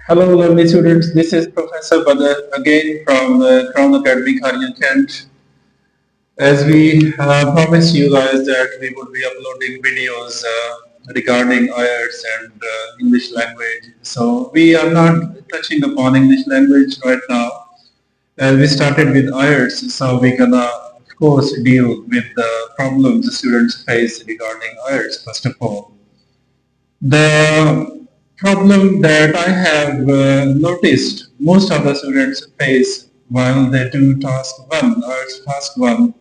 Hello, lovely students. This is Professor Badar again from Crown Academy, Kharyan, Kent. As we promised you guys that we would be uploading videos regarding IELTS and English language. So we are not touching upon English language right now. We started with IELTS, so we're gonna, of course, deal with the problems the students face regarding IELTS first of all. The problem that I have noticed most of the students face while they do task 1 or task 1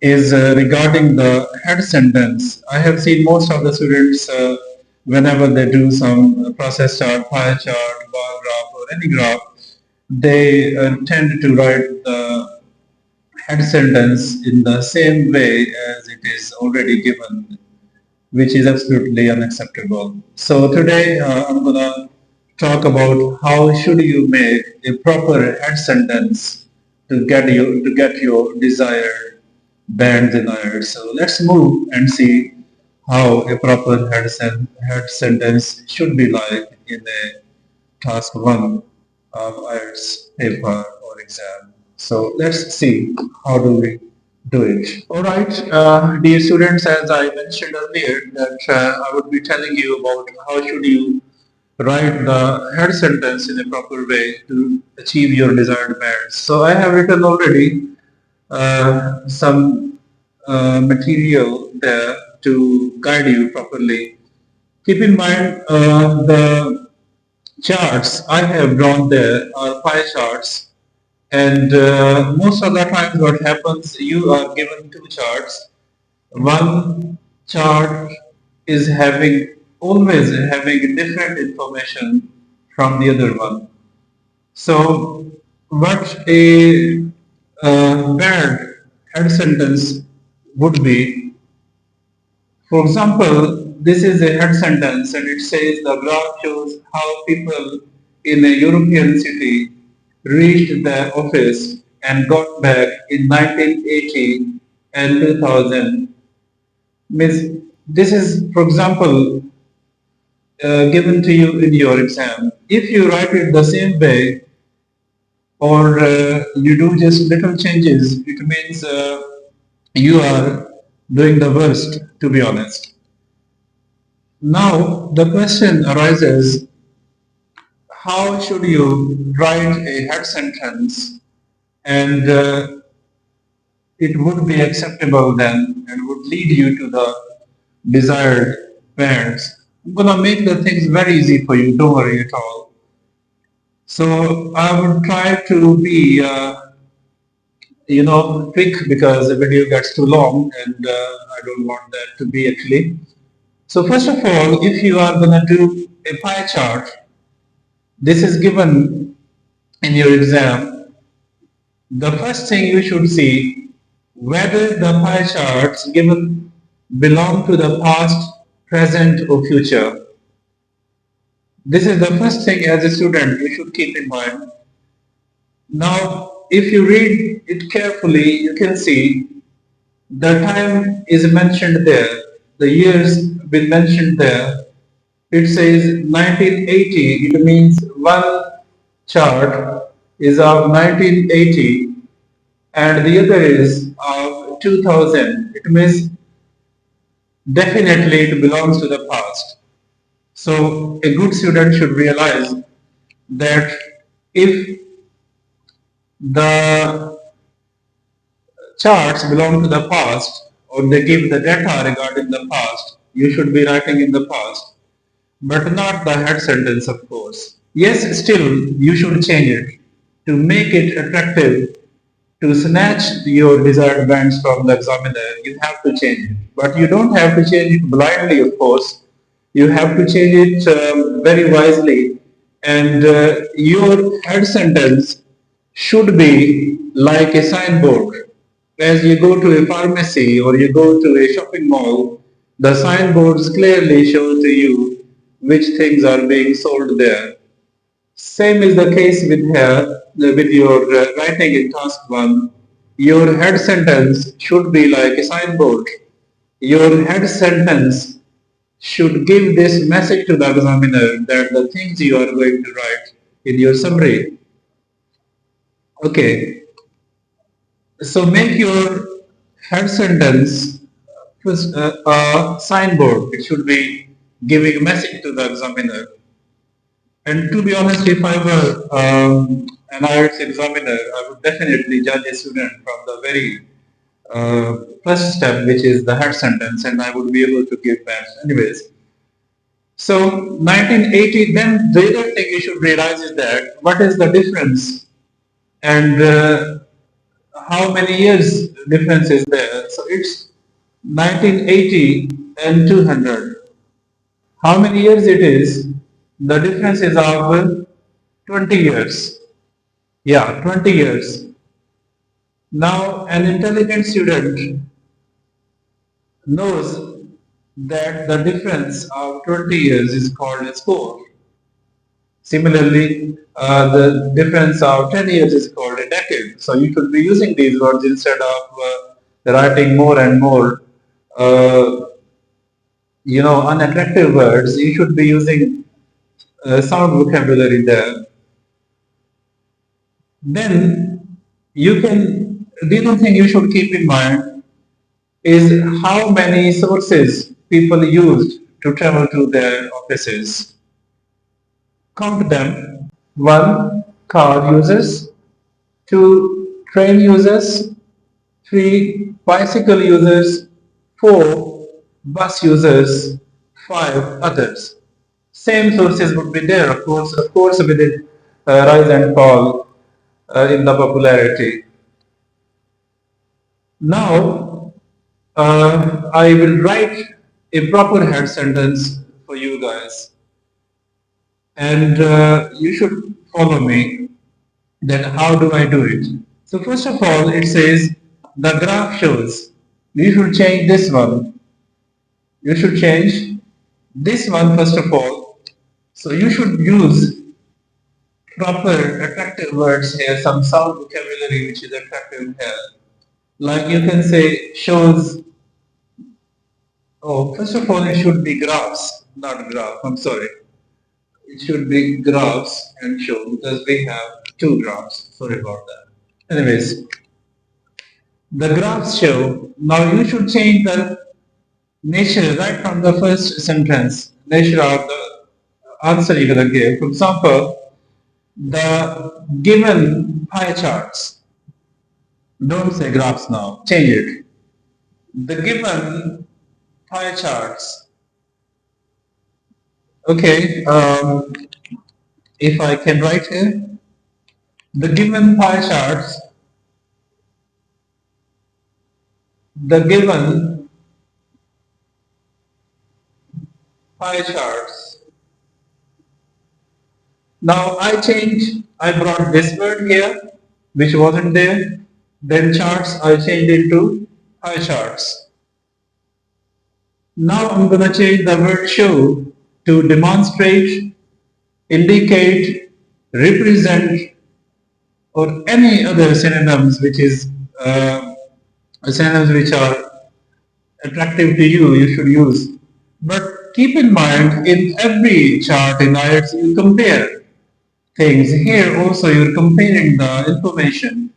is regarding the head sentence. I have seen most of the students whenever they do some process chart, pie chart, bar graph or any graph, they tend to write the head sentence in the same way as it is already given, which is absolutely unacceptable. So today I'm gonna talk about how should you make a proper head sentence to get your desired bands in IELTS. So let's move and see how a proper head sentence should be like in a task 1 of IELTS paper or exam. So let's see how do we do it. All right, dear students, as I mentioned earlier, that I would be telling you about how should you write the head sentence in a proper way to achieve your desired bands. So I have written already some material there to guide you properly. Keep in mind the charts I have drawn there are pie charts, and most of the times what happens, you are given two charts. One chart is always having different information from the other one. So what a bad head sentence would be, for example, this is a head sentence and it says the graph shows how people in a European city reached their office and got back in 1980 and 2000. Means this is, for example, given to you in your exam. If you write it the same way or you do just little changes, it means you are doing the worst, to be honest. Now, the question arises, how should you write a head sentence and it would be acceptable then and would lead you to the desired bands? I'm gonna make the things very easy for you, don't worry at all. So I would try to be, quick because the video gets too long and I don't want that to be actually. So first of all, if you are gonna do a pie chart, this is given in your exam. The first thing you should see whether the pie charts given belong to the past, present or future. This is the first thing as a student you should keep in mind. Now, if you read it carefully, you can see the time is mentioned there, the years been mentioned there. It says 1980, it means one chart is of 1980 and the other is of 2000. It means definitely it belongs to the past. So a good student should realize that if the charts belong to the past or they give the data regarding the past, you should be writing in the past, but not the head sentence, of course. Yes, still you should change it to make it attractive. To snatch your desired bands from the examiner, you have to change it. But you don't have to change it blindly, of course. You have to change it very wisely. And your head sentence should be like a signboard. As you go to a pharmacy or you go to a shopping mall, the signboards clearly show to you which things are being sold there. Same is the case with here, with your writing in task 1. Your head sentence should be like a signboard. Your head sentence should give this message to the examiner that the things you are going to write in your summary. Okay, so make your head sentence first a signboard. It should be giving a message to the examiner. And to be honest, if I were an IELTS examiner, I would definitely judge a student from the very first step, which is the head sentence, and I would be able to give best. Anyways, so 1980. Then the other thing you should realize is that what is the difference and how many years difference is there. So it's 1980 and 200. How many years it is? The difference is of 20 years. Yeah, 20 years. Now, an intelligent student knows that the difference of 20 years is called a score. Similarly, the difference of 10 years is called a decade. So you should be using these words instead of writing more and more, uh, unattractive words. You should be using sound vocabulary there. Then the other thing you should keep in mind is how many sources people used to travel to their offices. Count them. One, car users. Two, train users. Three, bicycle users. Four, bus users. Five, others. Same sources would be there, of course, with the rise and fall in the popularity. Now, I will write a proper head sentence for you guys, and you should follow me. Then, how do I do it? So, first of all, it says the graph shows. You should change this one. You should change this one first of all. So, you should use proper attractive words here, some sound vocabulary which is attractive here. Like you can say shows. Oh, first of all, it should be graphs, not graph. I'm sorry. It should be graphs and show because we have two graphs. Sorry about that. Anyways, the graphs show. Now you should change the nature right from the first sentence. Nature of the answer you're gonna give. For example, the given pie charts. Don't say graphs now. Change it. The given pie charts. Okay. If I can write here, the given pie charts, the given pie charts. Now I brought this word here, which wasn't there. Then charts, I changed it to pie charts. Now I'm gonna change the word show to demonstrate, indicate, represent, or any other synonyms synonyms which are attractive to you, you should use. But keep in mind, in every chart in IELTS, you compare things. Here also, you're comparing the information.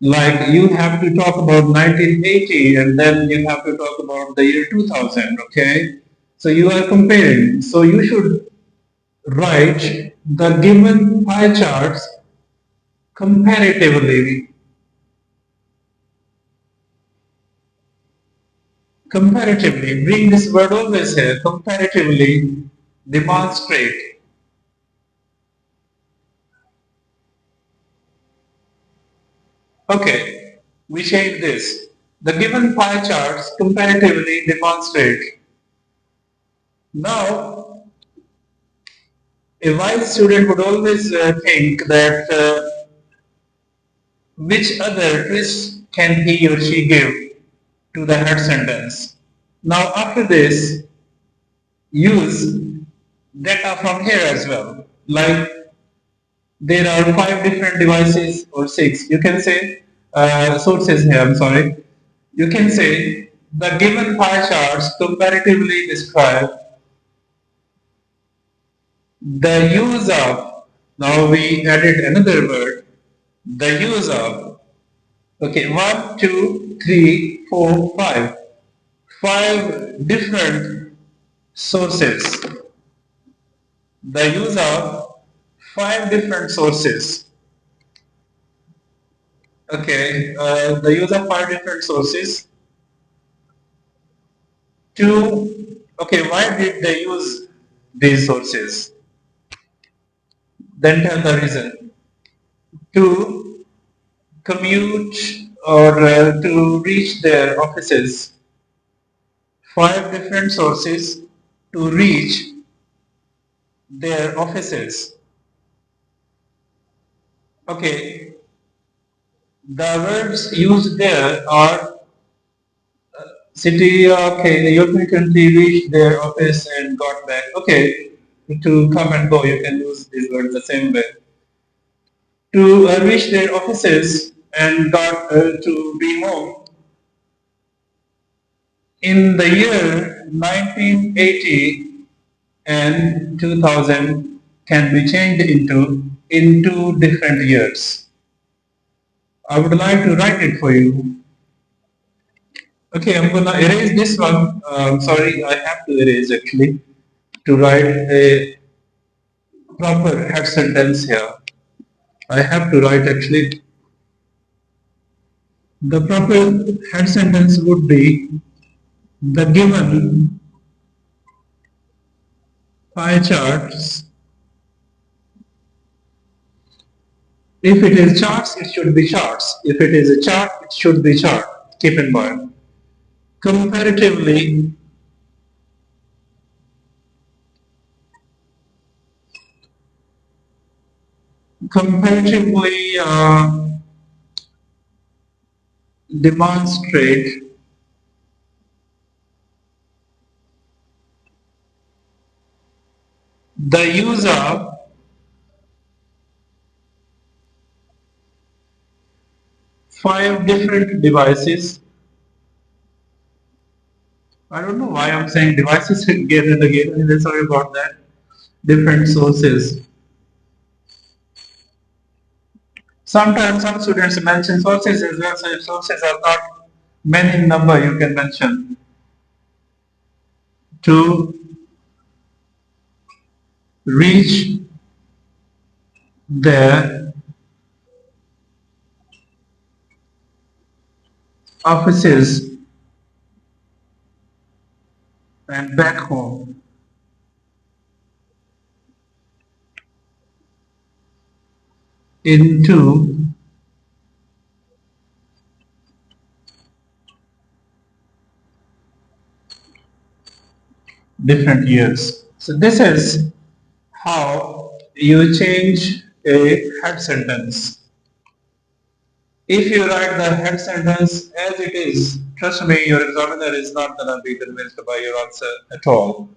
Like you have to talk about 1980 and then you have to talk about the year 2000, okay? So you are comparing. So you should write the given pie charts comparatively. Comparatively, bring this word always here. Comparatively, demonstrate. Okay, we change this. The given pie charts comparatively demonstrate. Now, a wise student would always think that which other twist can he or she give to the head sentence. Now, after this, use data from here as well. Like there are 5 different devices or 6. You can say sources here. I'm sorry. You can say The given pie charts comparatively describe the use of, now we added another word, the use of, okay, one, two, three, four, five. Five different sources. The use of five different sources. Okay, the use of five different sources to, okay, why did they use these sources? Then tell the reason. To commute or to reach their offices. Five different sources to reach their offices. Okay, the words used there are city, okay, the European country reached their office and got back. Okay, to come and go, you can use these words the same way. To reach their offices and got to be home in the year 1980 and 2000 can be changed into in two different years. I would like to write it for you. Okay, I'm gonna erase this one. Sorry, I have to erase actually to write a proper head sentence here. I have to write actually the proper head sentence would be the given pie charts. If it is charts, it should be charts. If it is a chart, it should be chart. Keep in mind. Comparatively, comparatively demonstrate the use of five different devices. I don't know why I'm saying devices again and again. Anyway, sorry about that. Different sources. Sometimes some students mention sources as well, so if sources are not many in number, you can mention to reach their offices and back home into different years. So this is how you change a head sentence. If you write the head sentence as it is, trust me, your examiner is not going to be convinced by your answer at all.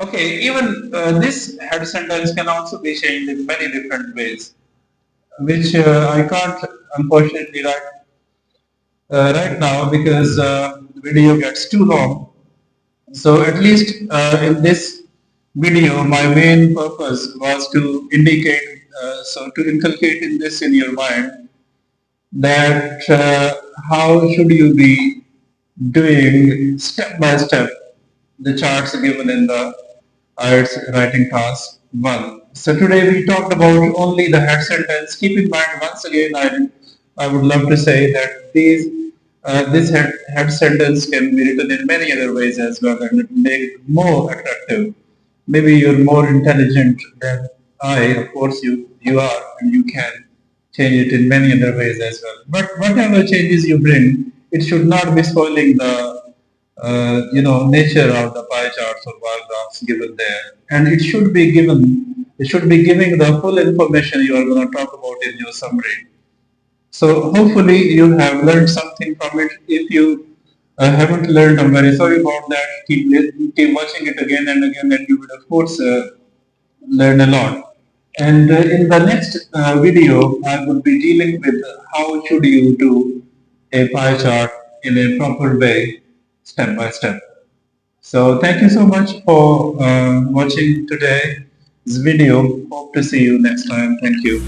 Okay, even this head sentence can also be changed in many different ways, which I can't unfortunately write right now because the video gets too long. So at least in this video, my main purpose was to indicate, so to inculcate in this in your mind that how should you be doing step by step the charts given in the IELTS writing task 1. So today we talked about only the head sentence. Keep in mind once again, I would love to say that this head sentence can be written in many other ways as well and it make it more attractive. Maybe you're more intelligent than I, of course you are, and you can change it in many other ways as well. But whatever changes you bring, it should not be spoiling the nature of the pie charts or bar graphs given there. And it should be giving the full information you are going to talk about in your summary. So hopefully you have learned something from it. If you haven't learned, I'm very sorry about that. Keep watching it again and again, and you will of course learn a lot. And in the next video, I will be dealing with how should you do a pie chart in a proper way, step by step. So thank you so much for watching today's video. Hope to see you next time. Thank you.